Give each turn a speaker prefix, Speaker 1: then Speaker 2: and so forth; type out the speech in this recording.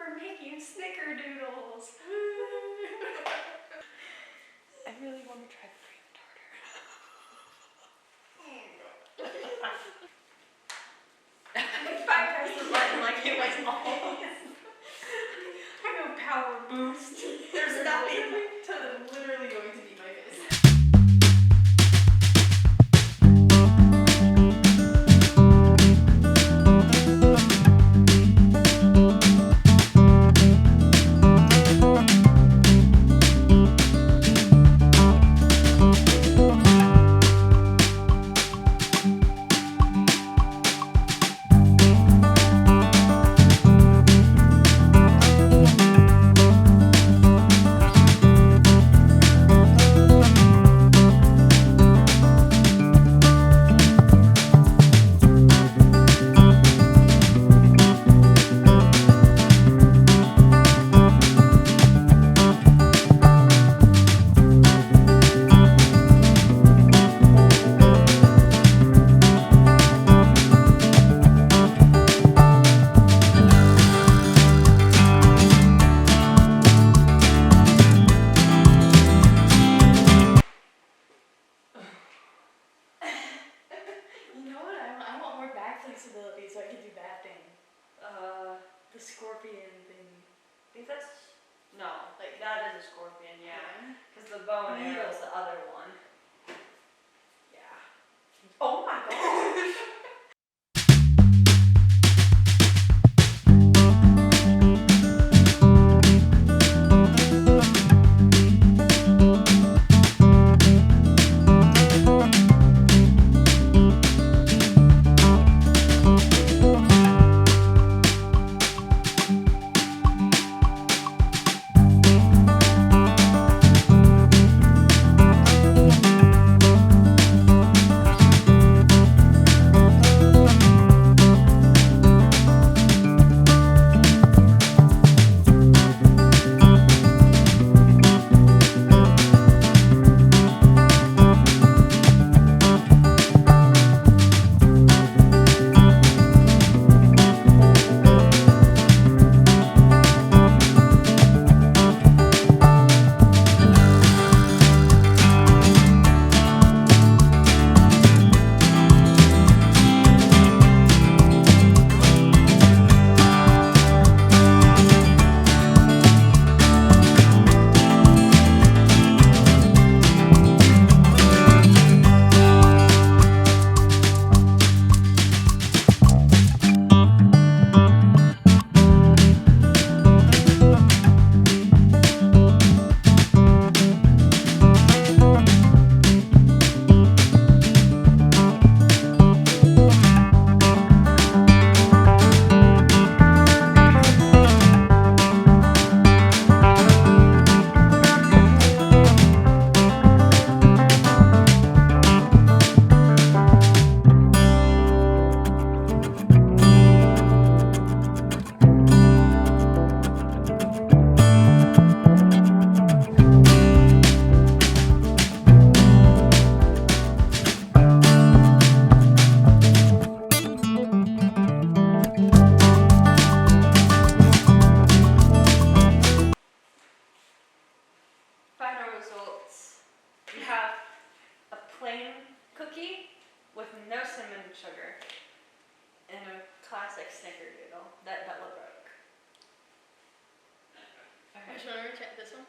Speaker 1: We're making snickerdoodles. I really want to try the cream tartar. If I press the button like it was always. I go power boost. There's nothing to literally going to be my face. Flexibility so I can do that thing. The scorpion thing.
Speaker 2: I think that's like that is a scorpion, yeah. Because the bow and arrow is the other one.
Speaker 1: Yeah. Oh my gosh!
Speaker 2: Final results. We have a plain cookie with no cinnamon sugar and a classic snickerdoodle that Bella broke.
Speaker 1: Which one are we check? This one?